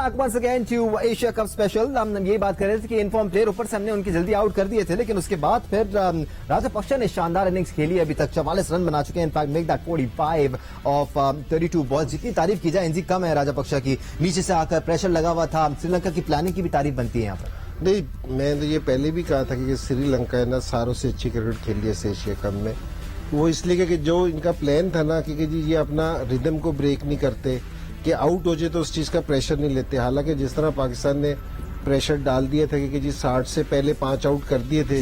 Back once again to Asia cup special. हम ये बात कर रहे थे कि इनफॉर्म प्लेयर ऊपर से हमने उनकी जल्दी आउट कर दिए थे, लेकिन उसके बाद फिर राजापक्षा ने शानदार इनिंग्स खेली। अभी तक 44 रन बना चुके हैं। In fact make that 45 of 32 ball. जितनी तारीफ की जाए इनकी कम है। राजापक्षा की नीचे से आकर प्रेशर लगा हुआ था। श्रीलंका की प्लानिंग की भी तारीफ बनती है यहाँ पर। नहीं, मैं तो ये पहले भी कहा था कि श्रीलंका है ना सारों से अच्छी क्रिकेट खेली है एशिया कप में। वो इसलिए कि जो इनका प्लान था ना कि जी ये अपना रिदम को ब्रेक नहीं करते कि आउट हो जाए तो उस चीज का प्रेशर नहीं लेते। हालांकि जिस तरह पाकिस्तान ने प्रेशर डाल दिया था कि जी 60 से पहले 5 आउट कर दिए थे,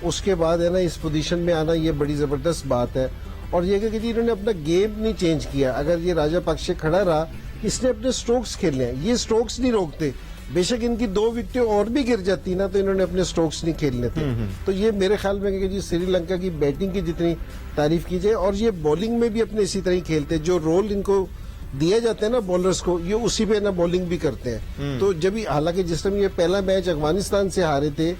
उसके बाद है ना इस पोजीशन में आना ये बड़ी जबरदस्त बात है। और ये कि जी इन्होंने अपना गेम नहीं चेंज किया। अगर ये राजापक्षे खड़ा रहा, इसने अपने स्ट्रोक्स खेलने हैं, ये स्ट्रोक्स नहीं रोकते। बेशक इनकी 2 विकेटें और भी गिर जाती ना तो इन्होंने अपने स्ट्रोक्स नहीं खेलने थे। तो ये मेरे ख्याल में कि जी श्रीलंका की बैटिंग की जितनी तारीफ की जाए, और ये बॉलिंग में भी अपने इसी तरह ही खेलते। जो रोल इनको दिया जाता है ना बॉलर्स को, ये उसी पे ना बॉलिंग भी करते हैं। तो जब हालांकि जिस टाइम ये पहला मैच अफगानिस्तान से हारे थे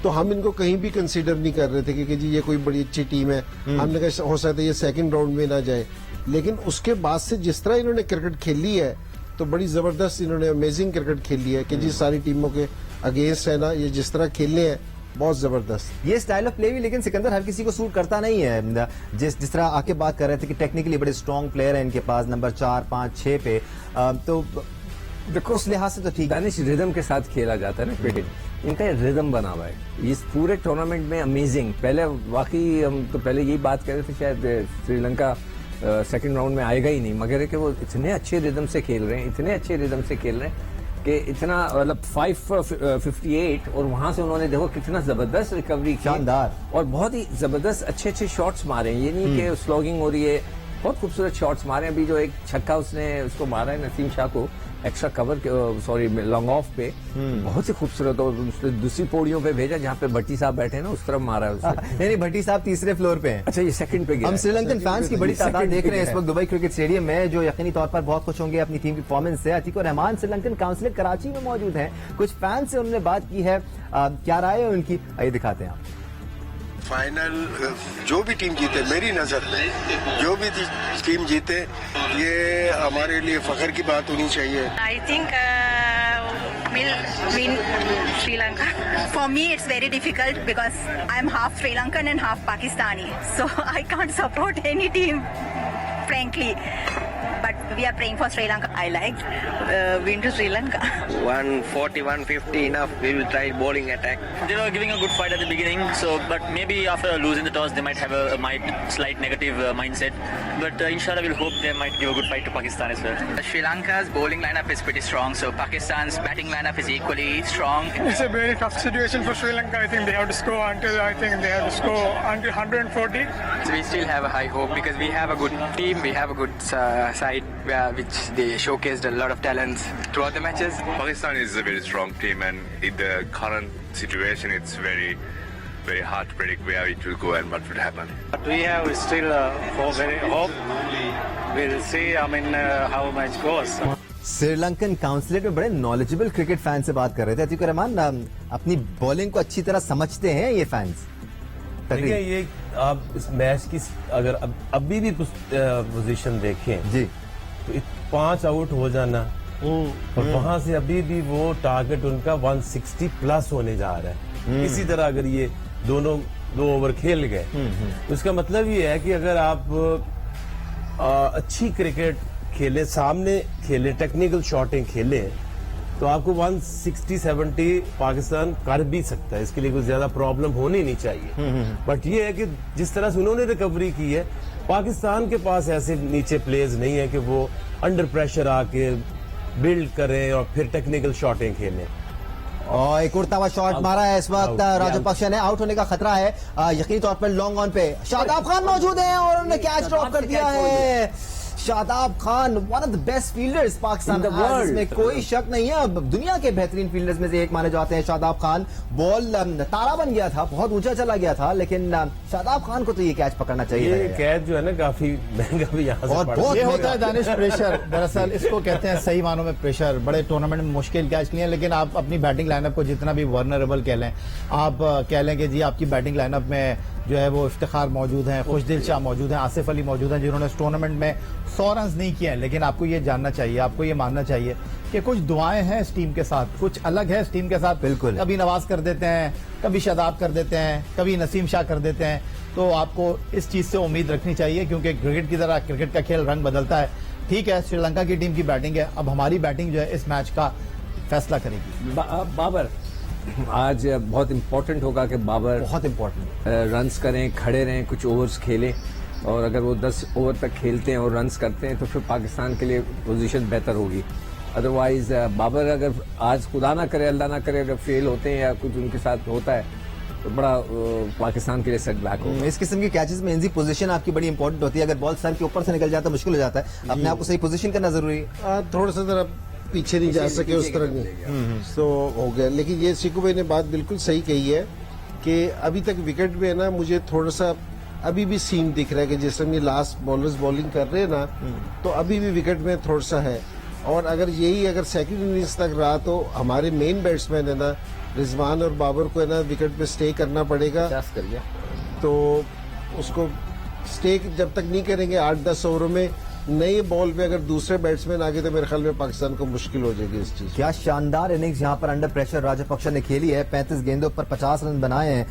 तो हम इनको कहीं भी कंसीडर नहीं कर रहे थे कि जी ये कोई बड़ी अच्छी टीम है। हमने कहा हो सकता है ये सेकंड राउंड में ना जाए, लेकिन उसके बाद से जिस तरह इन्होंने क्रिकेट खेली है तो बड़ी जबरदस्त इन्होंने अमेजिंग क्रिकेट खेली है कि जी सारी टीमों के अगेंस्ट है ना ये जिस तरह खेले हैं बहुत जबरदस्त। ये स्टाइल ऑफ प्ले भी लेकिन सिकंदर हर किसी को सूट करता नहीं है। जिस तरह आके बात कर रहे थे कि टेक्निकली बड़े स्ट्रॉन्ग प्लेयर हैं इनके पास नंबर 4, 5, 6 पे, तो देखो उस लिहाज से तो ठीक है। दानिश रिदम के साथ खेला जाता है ना क्रिकेट। इनका रिदम बना हुआ है इस पूरे टूर्नामेंट में। अमेजिंग। पहले वाकई हम तो पहले यही बात कर रहे थे शायद श्रीलंका सेकंड राउंड में आएगा ही नहीं, मगर कि वो इतने अच्छे रिदम से खेल रहे हैं, इतने अच्छे रिदम से खेल रहे हैं कि इतना मतलब 558 और वहां से उन्होंने देखो कितना जबरदस्त रिकवरी की, शानदार, और बहुत ही जबरदस्त अच्छे अच्छे शॉट्स मारे हैं। ये नहीं कि स्लॉगिंग हो रही है, बहुत खूबसूरत शॉट्स मारे। अभी जो एक छक्का उसने उसको मारा है नसीम शाह को extra cover sorry long off पे, बहुत ही खूबसूरत। और उसने दूसरी पौड़ियों पे भेजा जहाँ पे भट्टी साहब बैठे हैं ना, उस तरफ मारा है उसने। नहीं, भट्टी साहब तीसरे फ्लोर पे हैं। अच्छा, ये सेकंड पे गया। हम श्रीलंकन फैंस की बड़ी तादाद देख रहे हैं इस वक्त दुबई क्रिकेट स्टेडियम में, जो यकीनी तौर पर बहुत खुश होंगे अपनी टीम की परफॉर्मेंस से। अतीक रहमान श्रीलंकन काउंसिल कराची में मौजूद हैं। कुछ फैंस से उन्होंने बात की है, क्या राय है उनकी, आइए दिखाते हैं आप। फाइनल जो भी टीम जीते, मेरी नजर जो भी टीम जीते ये हमारे लिए फख्र की बात होनी चाहिए। I think will win Sri Lanka. For me, it's very difficult because I'm half Sri Lankan and half Pakistani, so I can't support any team, frankly. But we are praying for Sri Lanka. I like win to Sri Lanka. 140, 150 enough. We will try bowling attack. They were giving a good fight at the beginning, so but maybe after losing the toss, they might have a slight negative mindset. But inshallah, we'll hope they might give a good fight to Pakistan as well. Sri Lanka's bowling lineup is pretty strong, so Pakistan's batting lineup is equally strong. It's a very tough situation for Sri Lanka. I think they have to score until 140. So we still have a high hope because we have a good team, we have a good side which they showcased a lot of talents throughout the matches. Pakistan is a very strong team, and in the current situation, it's very hard to predict where it will go and what will happen. But we have still very hope. We'll see. How much goes. Sri Lankan consulate में बड़े knowledgeable cricket fan से बात कर रहे थे। अतीक रहमान, अपनी bowling को अच्छी तरह समझते हैं ये फैंस? देखिए, ये आप इस मैच की अगर अभी भी पोजीशन देखें जी, तो 5 आउट हो जाना और वहां से अभी भी वो टारगेट उनका 160 प्लस होने जा रहा है। इसी तरह अगर ये दोनों 2 ओवर खेल गए तो इसका मतलब ये है कि अगर आप अच्छी क्रिकेट खेले, सामने खेले, टेक्निकल शॉटिंग खेले, तो आपको 160-70 पाकिस्तान कर भी सकता है। इसके लिए कुछ ज्यादा प्रॉब्लम होनी नहीं चाहिए। बट ये है कि जिस तरह से उन्होंने रिकवरी की है, पाकिस्तान के पास ऐसे नीचे प्लेयर्स नहीं है कि वो अंडर प्रेशर आके बिल्ड करें और फिर टेक्निकल शॉटिंग खेलें। और एक उड़ता हुआ शॉट मारा है इस वक्त राजापक्षा ने, आउट होने का खतरा है यकीनी तौर पर। लॉन्ग ऑन पे शादाब खान मौजूद हैं और उन्होंने कैच ड्रॉप कर दिया है। Shadab Khan one of the best fielders Pakistan का, इसमें कोई शक नहीं है। अब दुनिया के बेहतरीन फील्डर्स में से एक माने जाते हैं शादाब खान। बॉल तारा बन गया था, बहुत ऊंचा चला गया था, लेकिन शादाब खान को तो ये कैच पकड़ना चाहिए। ये कैच जो है ना काफी महंगा भी यहाँ और बहुत होता है दानिश प्रेशर। दरअसल इसको कहते हैं सही मानों में प्रेशर। बड़े टूर्नामेंट में मुश्किल कैच लिए, लेकिन आप अपनी बैटिंग लाइनअप को जितना भी वर्नरेबल कह लें, आप कह लें कि जी आपकी बैटिंग लाइनअप में जो है वो इफ्तिखार मौजूद हैं, खुशदिल शाह मौजूद हैं, आसिफ अली मौजूद हैं, जिन्होंने इस टूर्नामेंट में 100 रन नहीं किए हैं। लेकिन आपको ये जानना चाहिए, आपको ये मानना चाहिए कि कुछ दुआएं हैं इस टीम के साथ, कुछ अलग है इस टीम के साथ। बिल्कुल। कभी नवाज कर देते हैं, कभी शादाब कर देते हैं, कभी नसीम शाह कर देते हैं। तो आपको इस चीज से उम्मीद रखनी चाहिए, क्योंकि क्रिकेट की तरह क्रिकेट का खेल रंग बदलता है। ठीक है, श्रीलंका की टीम की बैटिंग है, अब हमारी बैटिंग जो है इस मैच का फैसला करेगी। बाबर आज बहुत इंपॉर्टेंट होगा कि बाबर बहुत इंपॉर्टेंट रन्स करें, खड़े रहें, कुछ ओवर्स खेलें, और अगर वो 10 ओवर तक खेलते हैं और रन्स करते हैं तो फिर पाकिस्तान के लिए पोजीशन बेहतर होगी। अदरवाइज बाबर अगर आज खुदा ना करे, अल्लाह ना करे, अगर फेल होते हैं या कुछ उनके साथ होता है तो बड़ा पाकिस्तान के लिए सेटबैक होगा। इस किस्म के कैचेस में इनकी पोजीशन आपकी बड़ी इंपॉर्टेंट होती है। अगर बॉल सर के ऊपर से निकल जाता है मुश्किल हो जाता है, अपने आप को सही पोजीशन करना जरूरी है। थोड़ा सा जरा पीछे नहीं जा सके उस तरह नहीं तो हो गया। लेकिन ये शिकू भाई ने बात बिल्कुल सही कही है कि अभी तक विकेट में ना मुझे थोड़ा सा अभी भी सीम दिख रहा है कि जैसे ये लास्ट बॉलर्स बॉलिंग कर रहे हैं ना, तो अभी भी विकेट में थोड़ा सा है। और अगर यही अगर सेकंड इनिंग्स तक रहा तो हमारे मेन बैट्समैन है ना रिजवान और बाबर को है ना विकेट पे स्टे करना पड़ेगा। तो उसको स्टे जब तक नहीं करेंगे 8-10 ओवरों में नए बॉल पे अगर दूसरे बैट्समैन आगे तो मेरे ख्याल में पाकिस्तान को मुश्किल हो जाएगी इस चीज। क्या शानदार इनिंग्स यहाँ पर अंडर प्रेशर राजपक्षा ने खेली है। 35 गेंदों पर 50 रन बनाए हैं,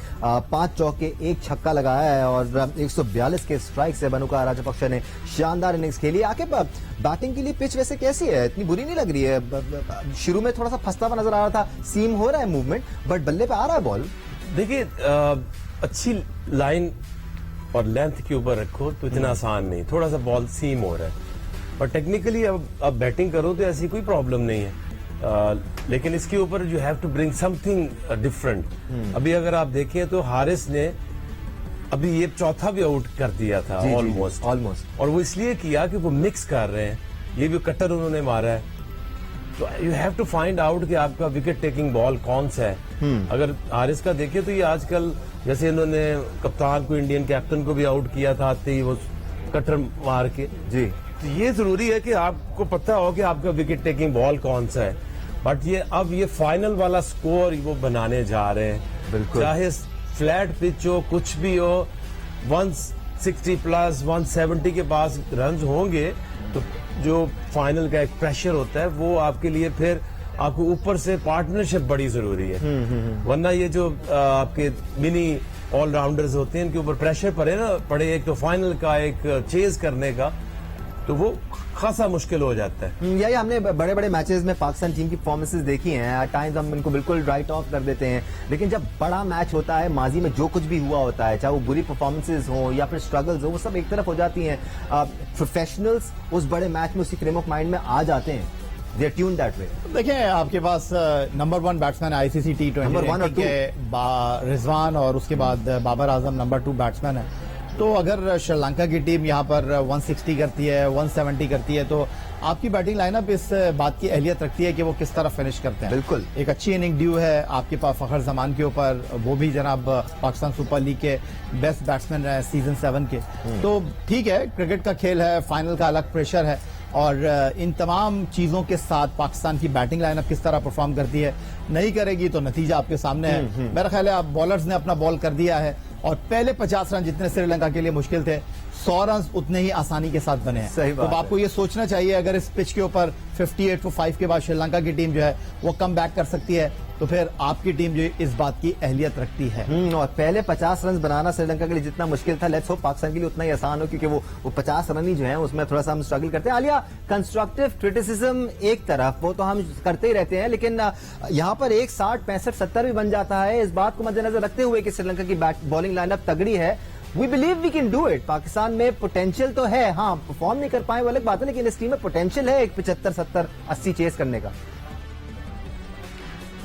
5 चौके 1 छक्का लगाया है और 142 के स्ट्राइक से बनुका राजपक्षा ने शानदार इनिंग्स खेली। आके बैटिंग के लिए पिच वैसे कैसी है, इतनी बुरी नहीं लग रही है? शुरू में थोड़ा सा फंसता हुआ नजर आ रहा था, सीम हो रहा है मूवमेंट, बट बल्ले पे आ रहा है बॉल। देखिए अच्छी लाइन और लेंथ के ऊपर रखो तो इतना आसान नहीं, थोड़ा सा बॉल सीम हो रहा है, पर टेक्निकली अब बैटिंग करो तो ऐसी कोई प्रॉब्लम नहीं है। लेकिन इसके ऊपर you have to bring something different. अभी अगर आप देखें तो हारिस ने अभी ये चौथा भी आउट कर दिया था ऑलमोस्ट, और वो इसलिए किया कि वो मिक्स कर रहे हैं, ये भी कटर उन्होंने मारा है। तो you have to find out कि आपका विकेट टेकिंग बॉल कौन सा है। अगर हारिस का देखें तो ये आजकल जैसे इन्होंने कप्तान को, इंडियन कैप्टन को भी आउट किया था आते ही वो कटर मार के जी। तो ये जरूरी है कि आपको पता हो कि आपका विकेट टेकिंग बॉल कौन सा है। बट ये अब ये फाइनल वाला स्कोर वो बनाने जा रहे हैं, बिल्कुल चाहे फ्लैट पिच हो, कुछ भी हो, 160 प्लस 170 के पास रन होंगे तो जो फाइनल का एक प्रेशर होता है वो आपके लिए फिर आपको ऊपर से पार्टनरशिप बड़ी जरूरी है। वरना ये जो आपके मिनी ऑलराउंडर्स होते हैं इनके ऊपर प्रेशर पड़े एक तो फाइनल का, एक चेज करने का, तो वो खासा मुश्किल हो जाता है। यही हमने बड़े बड़े मैचेस में पाकिस्तान टीम की परफॉर्मेंसेस देखी हैं। एट टाइम्स हम इनको बिल्कुल राइट ऑफ कर देते हैं, लेकिन जब बड़ा मैच होता है, माजी में जो कुछ भी हुआ होता है, चाहे वो बुरी परफॉर्मेंसेस हो या फिर स्ट्रगल्स हो, वो सब एक तरफ हो जाती हैं। प्रोफेशनल्स उस बड़े मैच में उसी फ्रेम ऑफ माइंड में आ जाते हैं। They are tuned that way. देखिए आपके पास नंबर 1 बैट्समैन आईसीसी T20 के रिजवान और उसके बाद बाबर आजम नंबर 2 बैट्समैन है। तो अगर श्रीलंका की टीम यहाँ पर 160 करती है, 170 करती है, तो आपकी बैटिंग लाइनअप इस बात की अहलियत रखती है कि वो किस तरह फिनिश करते हैं। बिल्कुल एक अच्छी इनिंग ड्यू है आपके पास फखर जमान के ऊपर, वो भी जनाब पाकिस्तान सुपर लीग के बेस्ट बैट्समैन रहे सीजन 7 के। तो ठीक है, क्रिकेट का खेल है, फाइनल का अलग प्रेशर है, और इन तमाम चीजों के साथ पाकिस्तान की बैटिंग लाइनअप किस तरह परफॉर्म करती है, नहीं करेगी तो नतीजा आपके सामने है। मेरा ख्याल है आप बॉलर्स ने अपना बॉल कर दिया है, और पहले 50 रन जितने श्रीलंका के लिए मुश्किल थे, 100 रन उतने ही आसानी के साथ बने हैं। तो आपको ये सोचना चाहिए अगर इस पिच के ऊपर 58 for 5 के बाद श्रीलंका की टीम जो है वो कम बैक कर सकती है, तो फिर आपकी टीम जो इस बात की अहलियत रखती है। और पहले 50 रन बनाना श्रीलंका के लिए जितना मुश्किल था, लेट्स होप पाकिस्तान के लिए उतना ही आसान हो, क्योंकि वो 50 रन ही जो है उसमें थोड़ा सा हम स्ट्रगल करते हैं। आलिया, कंस्ट्रक्टिव क्रिटिसिज्म एक तरफ, वो तो हम करते ही रहते हैं, लेकिन यहाँ पर एक 60, 65, 70 भी बन जाता है। इस बात को मद्देनजर रखते हुए कि श्रीलंका की बॉलिंग लाइनअप तगड़ी है, we believe we can do it. Pakistan में पोटेंशियल तो है, हाँ परफॉर्म नहीं कर पाए वो अलग बात है, लेकिन इस टीम में पोटेंशियल है एक 75, 70, 80 चेस करने का।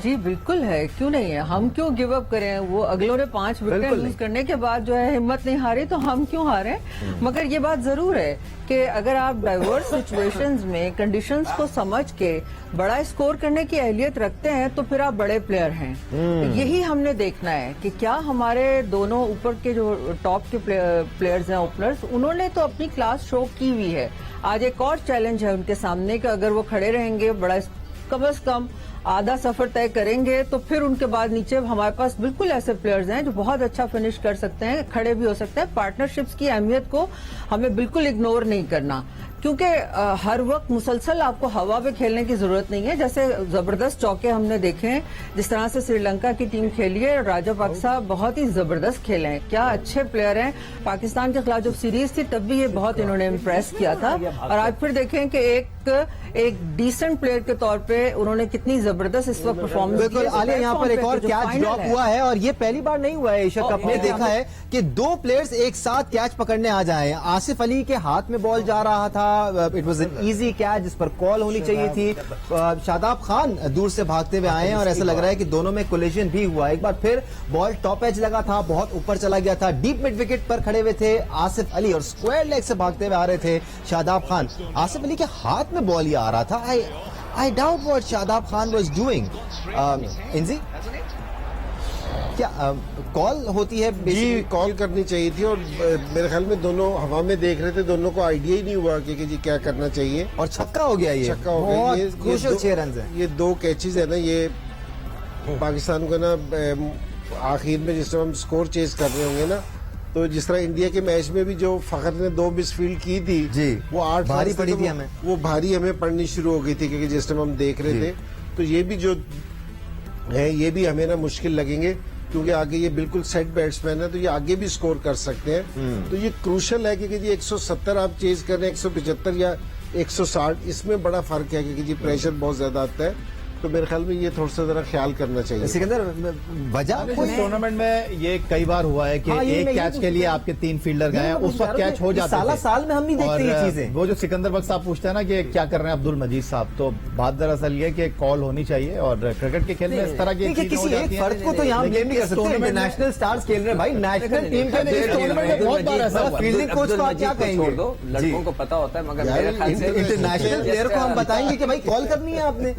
जी बिल्कुल है, क्यों नहीं है, हम क्यों गिव अप करें। वो अगलों ने 5 विकेट लूज करने के बाद जो है हिम्मत नहीं हारी, तो हम क्यों हारे। मगर ये बात जरूर है कि अगर आप डाइवर्स सिचुएशंस में कंडीशंस को समझ के बड़ा स्कोर करने की अहलियत रखते हैं तो फिर आप बड़े प्लेयर हैं। यही हमने देखना है कि क्या हमारे दोनों ऊपर के जो टॉप के प्लेयर्स हैं, ओपनर्स, उन्होंने तो अपनी क्लास शो की हुई है। आज एक और चैलेंज है उनके सामने कि अगर वो खड़े रहेंगे, बड़ा कम से कम आधा सफर तय करेंगे, तो फिर उनके बाद नीचे हमारे पास बिल्कुल ऐसे प्लेयर्स हैं जो बहुत अच्छा फिनिश कर सकते हैं, खड़े भी हो सकते हैं। पार्टनरशिप्स की अहमियत को हमें बिल्कुल इग्नोर नहीं करना, क्योंकि हर वक्त मुसलसल आपको हवा पे खेलने की जरूरत नहीं है। जैसे जबरदस्त चौके हमने देखे हैं, जिस तरह से श्रीलंका की टीम खेली है, राजापक्सा बहुत ही जबरदस्त खेले हैं, क्या अच्छे प्लेयर हैं। पाकिस्तान के खिलाफ जब सीरीज थी तब भी ये बहुत इन्होंने इम्प्रेस किया था, और आज फिर देखें कि एक डिसेंट प्लेयर के तौर पे उन्होंने कितनी जबरदस्त इस वक्त परफॉर्मेंस। बिल्कुल आलिया, यहाँ पर एक और कैच ड्रॉप हुआ है, और ये पहली बार नहीं हुआ है एशिया कप में। देखा है कि दो प्लेयर्स एक साथ कैच पकड़ने आ जाए। आसिफ अली के हाथ में बॉल जा रहा था, it was an easy catch जिस पर कॉल होनी चाहिए थी। शादाब खान दूर से भागते हुए आए हैं, और ऐसा लग रहा है कि दोनों में कोलिजन भी हुआ। एक बार फिर बॉल टॉप एज लगा था, बहुत ऊपर चला गया था, डीप मिड विकेट पर खड़े हुए थे आसिफ अली, और स्क्वायर लेग से भागते हुए आ रहे थे शादाब खान। आसिफ अली के हाथ में बॉल आ रहा था। I doubt what Shadab Khan was doing. इंजी, क्या कॉल होती है? जी, कॉल करनी चाहिए थी, और मेरे ख्याल में दोनों हवा में देख रहे थे, दोनों को आइडिया ही नहीं हुआ कि जी क्या करना चाहिए, और छक्का हो गया। ये छक्का हो गया। ये क्रूशियल 6 रन है। ये दो कैचेज है ना, ये पाकिस्तान को ना आखिर में जिस तरह हम स्कोर चेज कर रहे होंगे ना, तो जिस तरह इंडिया के मैच में भी जो फखर ने 2 मिसफील्ड की थी जी, वो 8 भारी पड़ी थी हमें, वो भारी हमें पड़नी शुरू हो गई थी, क्योंकि जिस टाइम हम देख रहे थे। तो ये भी जो है, ये भी हमें ना मुश्किल लगेंगे, क्योंकि आगे ये बिल्कुल सेट बैट्समैन है, तो ये आगे भी स्कोर कर सकते हैं। तो ये क्रूशल है, क्योंकि जी 170 आप चेज कर रहे हैं, 175 या 160, इसमें बड़ा फर्क है, क्योंकि जी प्रेशर बहुत ज्यादा आता है। तो मेरे ख्याल में ये थोड़ा सा जरा ख्याल करना चाहिए। सिकंदर, वजह इस टूर्नामेंट में ये कई बार हुआ है कि एक कैच के लिए आपके 3 फील्डर गए हैं, उस वक्त कैच हो जाते थे। साल में हम नहीं देखते ये चीजें। वो जो सिकंदर बख्श साहब पूछते हैं ना कि क्या कर रहे हैं अब्दुल मजीद साहब, तो बात दरअसल ये कि कॉल होनी चाहिए, और क्रिकेट के खेल में इस तरह की किसी एक फर्द को तो यहाँ ब्लेम नहीं कर सकते। इंटरनेशनल स्टार्स खेल रहे हैं भाई, नेशनल टीम के बहुत बार ऐसा फील्डिंग कोच को आप क्या कहेंगे? छोड़ दो, लड़कों को पता होता है, मगर मेरे ख्याल से इंटरनेशनल प्लेयर को हम बताएंगे कि भाई कॉल करनी है आपने।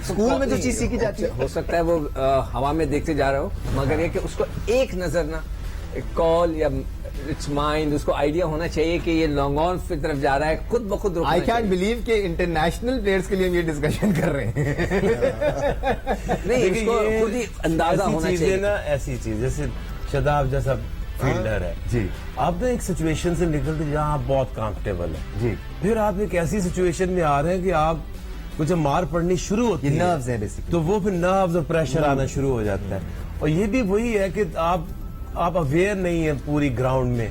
स्कूल में जो चीज सीखी जाती है, हो सकता है वो हवा में देखते जा रहे हो, मगर ये कि उसको एक नजर ना, कॉल या इट्स माइंड, उसको आइडिया होना चाहिए कि ये लॉन्ग ऑन की तरफ जा रहा है, खुद ब खुद। आई कैंट बिलीव कि इंटरनेशनल प्लेयर्स के लिए हम ये डिस्कशन कर रहे हैं। नहीं, इसको खुद ही अंदाजा होना चाहिए ना। ऐसी चीज जैसे शादाब जैसा फील्डर है जी, आप ना एक सिचुएशन से निकलते जहां आप बहुत कंफर्टेबल है जी, फिर आप एक ऐसी सिचुएशन में आ रहे हैं कि आप कुछ मार पड़नी शुरू होती है, नर्व्स है बेसिकली, तो वो फिर नर्व्स और प्रेशर आना शुरू हो जाता है। और ये भी वही है कि आप अवेयर नहीं है पूरी ग्राउंड में,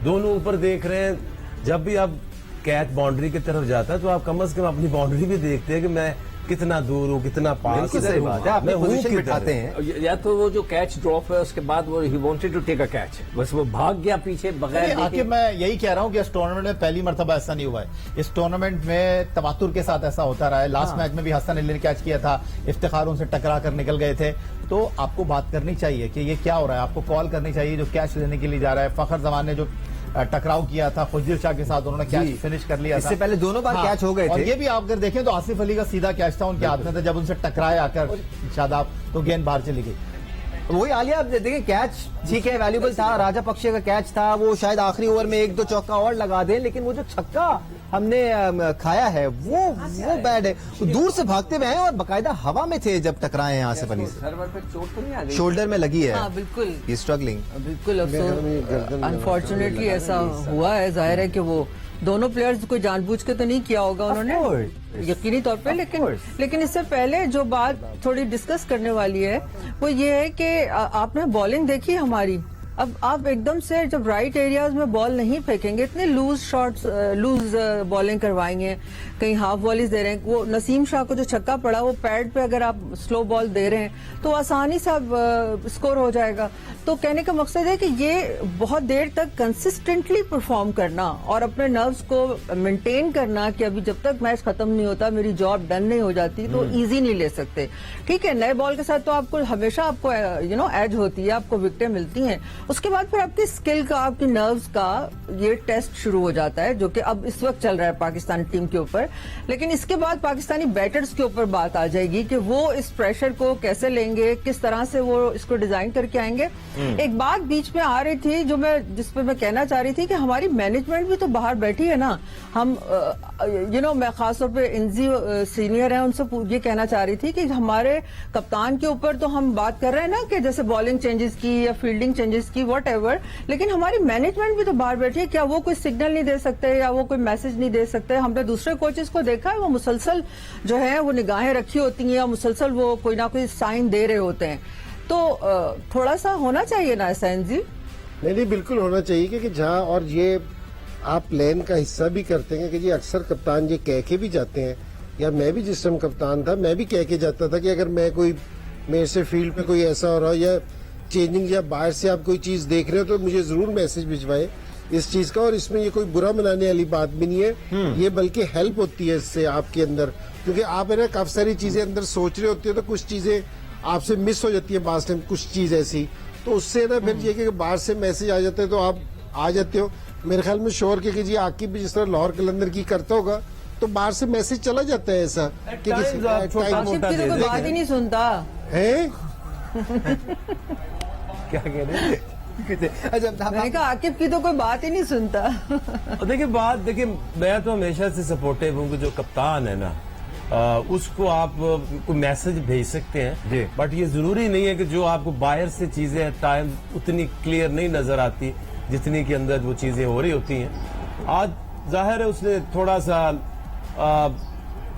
दोनों ऊपर देख रहे हैं। जब भी आप कैच बाउंड्री की तरफ जाता है तो आप कम से कम अपनी बाउंड्री भी देखते हैं कि मैं कितना दूर हूँ, कितना पास है, पोजीशन बिठाते हैं। या तो वो जो कैच ड्रॉप है उसके बाद वो ही wanted to take a catch, बस वो भाग गया पीछे बगैर देखे। मैं यही कह रहा हूँ कि इस टूर्नामेंट में पहली मर्तबा ऐसा नहीं हुआ है। इस टूर्नामेंट में तवातुर के साथ ऐसा होता रहा है। लास्ट मैच में भी हसन अली ने कैच किया था, इफ्तिखार उनसे टकरा कर निकल गए थे। तो आपको बात करनी चाहिए कि ये क्या हो रहा है, आपको कॉल करनी चाहिए जो कैच लेने के लिए जा रहा है। फखर जमान ने जो टकराव किया था खुजर शाह के साथ, उन्होंने कैच फिनिश कर लिया था। इससे पहले दोनों बार कैच हो गए थे। और ये भी आप अगर देखें तो आसिफ अली का सीधा कैच था उनके हाथ में था, जब उनसे टकराए आकर शादाब, तो गेंद बाहर चली गई। वही आलिया, आप देखिए कैच ठीक है, वैल्यूबल था, राजापक्षे का कैच था, वो शायद आखिरी ओवर में 1-2 चौका और लगा दें, लेकिन वो जो छक्का हमने खाया है वो बैड है। तो दूर से भागते हुए हैं और बकायदा हवा में थे जब टकराए हैं आसिफ अली से। सर्वर पे चोट तो नहीं आ गई? शोल्डर में लगी है। हाँ, बिल्कुल, ये स्ट्रगलिंग बिल्कुल। अनफॉर्चुनेटली ऐसा हुआ है। जाहिर है कि वो दोनों प्लेयर्स को जानबूझ के तो नहीं किया होगा उन्होंने, यकीनी तौर पे, लेकिन इससे पहले जो बात थोड़ी डिस्कस करने वाली है वो ये है कि आपने बॉलिंग देखी हमारी। अब आप एकदम से जब राइट एरियाज में बॉल नहीं फेंकेंगे, इतने लूज शॉट्स, लूज बॉलिंग करवाएंगे, कहीं हाफ वॉलीज दे रहे हैं। वो नसीम शाह को जो छक्का पड़ा वो पैड पे अगर आप स्लो बॉल दे रहे हैं तो आसानी से स्कोर हो जाएगा। तो कहने का मकसद है कि ये बहुत देर तक कंसिस्टेंटली परफॉर्म करना और अपने नर्व्स को मेंटेन करना कि अभी जब तक मैच खत्म नहीं होता, मेरी जॉब डन नहीं हो जाती, तो इजी नहीं ले सकते। ठीक है, नए बॉल के साथ तो आपको हमेशा आपको एज होती है, आपको विकेटें मिलती हैं, उसके बाद फिर आपकी स्किल का, आपकी नर्व्स का ये टेस्ट शुरू हो जाता है, जो कि अब इस वक्त चल रहा है पाकिस्तानी टीम के ऊपर। लेकिन इसके बाद पाकिस्तानी बैटर्स के ऊपर बात आ जाएगी कि वो इस प्रेशर को कैसे लेंगे, किस तरह से वो इसको डिजाइन करके आएंगे। एक बात बीच में आ रही थी जिस पे मैं कहना चाह रही थी कि हमारी मैनेजमेंट भी तो बाहर बैठी है ना। हम मैं खासतौर पे इंजी सीनियर है, उनसे ये कहना चाह रही थी कि हमारे कप्तान के ऊपर तो हम बात कर रहे हैं ना कि जैसे बॉलिंग चेंजेस की या फील्डिंग चेंजेस की, वॉट एवर, लेकिन हमारी मैनेजमेंट भी तो बाहर बैठी है। क्या वो कोई सिग्नल नहीं दे सकते या वो कोई मैसेज नहीं दे सकते? हमने दूसरे कोचेस को देखा है, वो मुसलसल जो है वो निगाहें रखी होती हैं या मुसलसल वो कोई ना कोई साइन दे रहे होते हैं। तो थोड़ा सा होना चाहिए ना ऐसा जी? नहीं, बिल्कुल होना चाहिए, क्योंकि जहाँ और ये आप प्लान का हिस्सा भी करते हैं कि जी अक्सर कप्तान ये कह के भी जाते हैं, या मैं भी जिस टाइम कप्तान था मैं भी कह के जाता था कि अगर मेरे से फील्ड पे कोई ऐसा हो रहा हो या चेंजिंग या बाहर से आप कोई चीज देख रहे हो तो मुझे जरूर मैसेज भिजवाए इस चीज का। और इसमें ये कोई बुरा मनाने वाली बात भी नहीं है, ये बल्कि हेल्प होती है इससे आपके अंदर, क्योंकि आप है ना काफी सारी चीजें अंदर सोच रहे होते हो तो कुछ चीजें आपसे मिस हो जाती है बास टाइम, कुछ चीज ऐसी, तो उससे ना फिर ये कि बाहर से मैसेज आ जाते हैं तो आप आ जाते हो। मेरे ख्याल में शोर के जी आकिब भी जिस तरह लाहौर कलंदर की करता होगा तो बाहर से मैसेज चला जाता है ऐसा कि किसी आकिब की तो कोई बात ही नहीं सुनता है। क्या कह रहे हैं? अच्छा, मैंने कहा आकिब की तो कोई बात ही नहीं सुनता। देखिए मैं तो हमेशा से सपोर्टिव हूँ कि जो कप्तान है ना उसको आप को मैसेज भेज सकते हैं, बट ये जरूरी नहीं है कि जो आपको बाहर से चीजें टाइम उतनी क्लियर नहीं नजर आती जितनी के अंदर वो चीजें हो रही होती हैं। आज जाहिर है उसने थोड़ा सा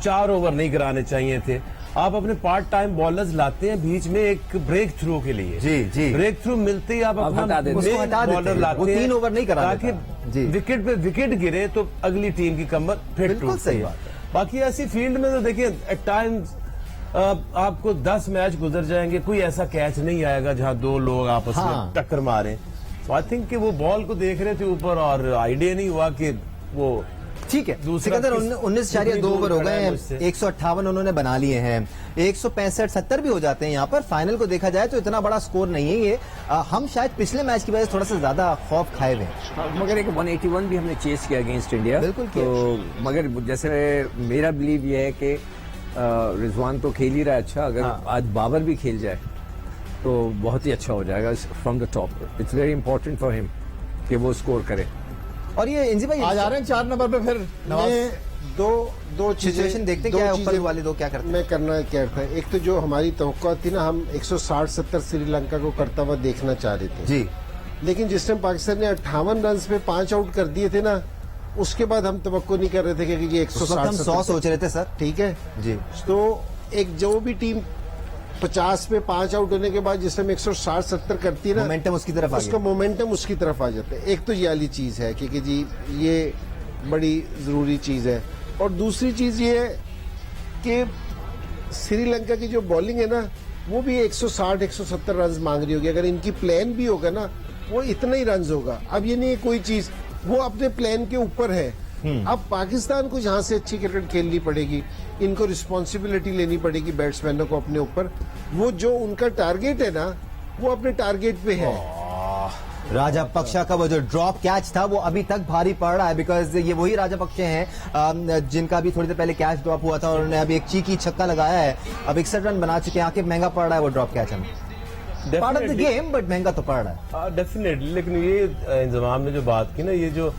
4 ओवर नहीं कराने चाहिए थे। आप अपने पार्ट टाइम बॉलर्स लाते हैं बीच में एक ब्रेक थ्रू के लिए, जी ब्रेक थ्रू मिलते ही आप अपना बॉलर लाते हैं, 3 ओवर नहीं करा ताकि विकेट पे विकेट गिरे तो अगली टीम की कमर फिर टूटती है। बाकी ऐसी फील्ड में तो देखिए एट टाइम्स आपको 10 मैच गुजर जाएंगे, कोई ऐसा कैच नहीं आएगा जहां 2 लोग आपस में टक्कर मारे। आई थिंक कि वो बॉल को देख रहे थे ऊपर और आइडिया नहीं हुआ कि वो ठीक है। सिकंदर 19.2 ओवर हो गए हैं, 158 उन्होंने बना लिए हैं, 165-70 भी हो जाते हैं यहाँ पर। फाइनल को देखा जाए तो इतना बड़ा स्कोर नहीं है ये। हम शायद पिछले मैच की वजह से थोड़ा सा ज्यादा खौफ खाए हुए हैं, मगर एक 181 भी हमने चेस किया अगेंस्ट इंडिया, बिल्कुल। तो मगर जैसे मेरा बिलीव ये है कि रिजवान तो खेल ही रहा है अच्छा, अगर आज बाबर भी खेल जाए तो बहुत ही अच्छा हो जाएगा from the top. It's very important for him कि वो स्कोर करे। और ये इंजी भाई आज आ रहे हैं 4 नंबर पे फिर दो सिचुएशन देखते क्या है, ऊपर वाले दो क्या करते हैं। मैं करना क्या था, एक तो जो हमारी तवक्को थी ना, हम 160-70 श्रीलंका को करता हुआ देखना चाह रहे थे जी, लेकिन जिस टाइम पाकिस्तान ने 58 रन पे 5 आउट कर दिए थे ना, उसके बाद हम तवक्को नहीं कर रहे थे कि ये 160 सोच रहे थे सर, ठीक है जी। तो एक जो भी टीम 50 पे 5 आउट होने के बाद जिस टाइम 160-70 करती है ना, मोमेंटम उसकी तरफ उसका मोमेंटम उसकी तरफ आ जाता है। एक तो ये वाली चीज है कि जी ये बड़ी जरूरी चीज है। और दूसरी चीज ये है कि श्रीलंका की जो बॉलिंग है ना, वो भी 160-170 रन मांग रही होगी। अगर इनकी प्लान भी होगा ना, वो इतना ही रन होगा। अब ये नहीं है कोई चीज, वो अपने प्लान के ऊपर है। अब पाकिस्तान को जहां से अच्छी क्रिकेट खेलनी पड़ेगी, इनको रिस्पॉन्सिबिलिटी लेनी पड़ेगी बैट्समैनों को अपने ऊपर। वो जो उनका टारगेट है ना, वो अपने टारगेट पे है। राजापक्षा का वो जो ड्रॉप कैच था वो अभी तक भारी पड़ रहा है, बिकॉज ये वही राजापक्षे हैं जिनका भी थोड़ी देर पहले कैच ड्रॉप हुआ था और उन्होंने अभी एक चीकी छक्का लगाया है। अब 61 रन बना चुके हैं, आखिर महंगा पड़ रहा है वो ड्रॉप कैच हमें। Part of the game, but महंगा तो पड़ रहा है डेफिनेटली। लेकिन ये इंतजाम ने जो बात की ना, ये जो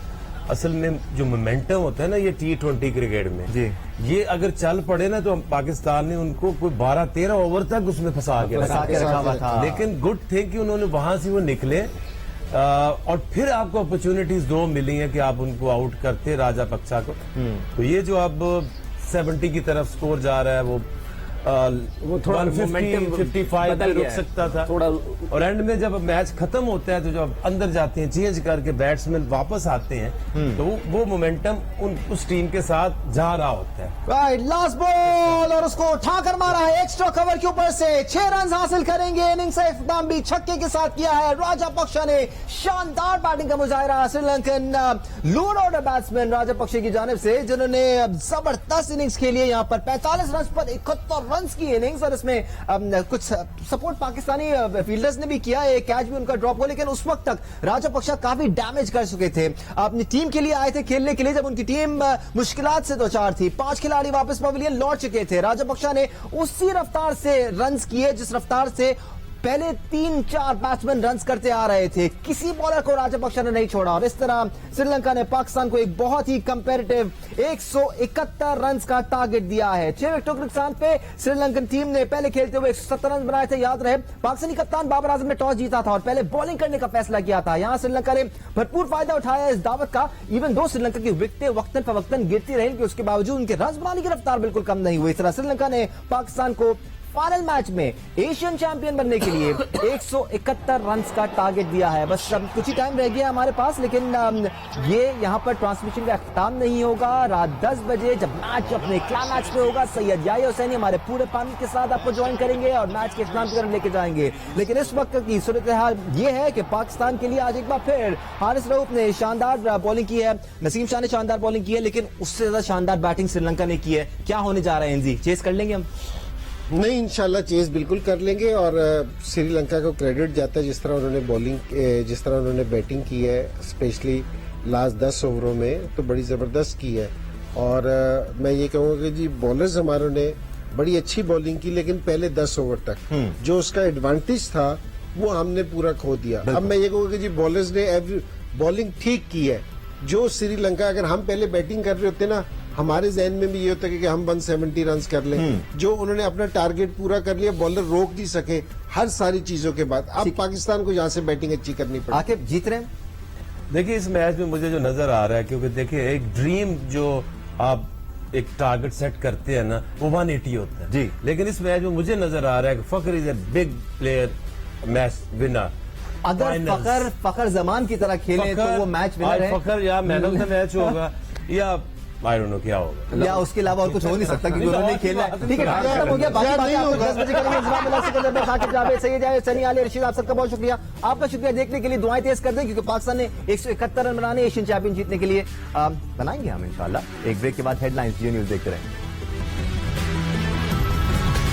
असल में जो मोमेंटम होता है ना ये T20 क्रिकेट में जी, ये अगर चल पड़े ना तो पाकिस्तान ने उनको कोई 12-13 ओवर तक उसमें फंसा के रखा हुआ था। लेकिन गुड थिंग कि उन्होंने वहां से वो निकले और फिर आपको अपॉर्चुनिटीज 2 मिली हैं कि आप उनको आउट करते राजापक्षा को। तो ये जो अब 70 की तरफ स्कोर जा रहा है वो थोड़ा 55 पे रुक सकता था थोड़ा। और एंड में जब मैच खत्म होता है तो जब अंदर जाते हैं चेंज करके बैट्समैन वापस आते हैं तो वो मोमेंटम उस टीम के साथ जा रहा होता है। राइट, लास्ट बॉल और उसको उठाकर मारा है एक्स्ट्रा कवर के ऊपर से। 6 रन हासिल करेंगे। इनिंग्स का इख्तिताम भी छक्के के साथ किया है राजापक्षा ने। शानदार बैटिंग का मुजाहिरा Sri Lankan lower order batsman Rajapaksa की जानिब से, जिन्होंने जबरदस्त इनिंग्स खेली है। यहाँ पर 45 रन पर 71 रन की इनिंग्स, और इसमें कुछ सपोर्ट पाकिस्तानी फील्डर्स ने भी किया, एक कैच भी उनका ड्रॉप हो, लेकिन उस वक्त तक राजपक्षा काफी डैमेज कर चुके थे। अपनी टीम के लिए आए थे खेलने के लिए, जब उनकी टीम मुश्किलात से दो चार थी। 5 खिलाड़ी वापस पवेलियन लौट चुके थे। राजपक्षा ने उसी रफ्तार से रन किए जिस रफ्तार से पहले 3-4 बैट्समैन रन्स करते आ रहे थे। किसी बॉलर को राजपक्षा ने नहीं छोड़ा, और इस तरह श्रीलंका ने पाकिस्तान को एक बहुत ही कंपैरेटिव 171 रन्स का टारगेट दिया है। 6 विकेटों के नुकसान पे श्रीलंकन टीम ने पहले खेलते हुए 170 रन बनाए थे। याद रहे, पाकिस्तानी कप्तान बाबर आजम ने टॉस जीता था और पहले बॉलिंग करने का फैसला किया था। यहां श्रीलंका ने भरपूर फायदा उठाया इस दावत का। इवन दो श्रीलंका की विकेटें वक्तन फवक्तन गिरती रही, उसके बावजूद उनके रन बनाने की रफ्तार बिल्कुल कम नहीं हुई। इस तरह श्रीलंका ने पाकिस्तान को फाइनल मैच में एशियन चैंपियन बनने के लिए 171 रन का टारगेट दिया है। बस अब कुछ ही टाइम रह गया हमारे पास, लेकिन ये यहाँ पर ट्रांसमिशन का अख्ताम नहीं होगा। रात 10 बजे जब मैच अपने क्लाइमैक्स पे होगा, सैयद याहिया हुसैनी हमारे पूरे पैनल के साथ आपको ज्वाइन करेंगे और मैच के इख्तिताम की तरफ लेके जाएंगे। लेकिन इस वक्त की सूरत हाल ये है कि पाकिस्तान के लिए आज एक बार फिर हारिस रऊफ ने शानदार बॉलिंग की है, नसीम शाह ने शानदार बॉलिंग की है, लेकिन उससे ज्यादा शानदार बैटिंग श्रीलंका ने की है। क्या होने जा रहा है एनजी, चेस कर लेंगे हम? नहीं, इंशाल्लाह चेस बिल्कुल कर लेंगे, और श्रीलंका को क्रेडिट जाता है जिस तरह उन्होंने जिस तरह उन्होंने बैटिंग की है, स्पेशली लास्ट 10 ओवरों में तो बड़ी जबरदस्त की है। और मैं ये कहूँगा कि जी बॉलर्स हमारों ने बड़ी अच्छी बॉलिंग की, लेकिन पहले 10 ओवर तक जो उसका एडवांटेज था वो हमने पूरा खो दिया। अब मैं ये कहूँगा कि जी बॉलर्स ने बॉलिंग ठीक की है। जो श्रीलंका, अगर हम पहले बैटिंग कर रहे होते ना, हमारे जहन में भी ये होता है कि हम 170 रन कर लें। जो उन्होंने अपना टारगेट पूरा कर लिया, बॉलर रोक नहीं सके हर सारी चीजों के बाद। अब पाकिस्तान को यहाँ से बैटिंग अच्छी करनी पड़ी। आके जीत रहे हैं। देखिए इस मैच में मुझे जो नजर आ रहा है, क्योंकि देखिए एक ड्रीम जो आप एक टारगेट सेट करते हैं ना, वो 180 होता है जी। लेकिन इस मैच में मुझे नजर आ रहा है कि Fakhar is a big player, match winner. अगर फखर जमान की तरह खेले तो वो मैच विनर है। फखर या मैन ऑफ द मैच होगा या आई डोंट नो क्या होगा, या उसके अलावा और कुछ हो नहीं सकता क्योंकि उन्होंने खेला है। ठीक है, खत्म हो गया। बाकी बातें आपको 10 बजे करेंगे। सही जाए सनी आली रशीद, आप सबका बहुत शुक्रिया। आपका शुक्रिया देखने के लिए। दुआएं तेज कर दें क्योंकि पाकिस्तान ने 171 रन बनाने एशियन चैंपियन जीतने के लिए बनाएंगे हम इंशाल्लाह। एक ब्रेक के बाद हेडलाइंस जियो न्यूज देखते रहें।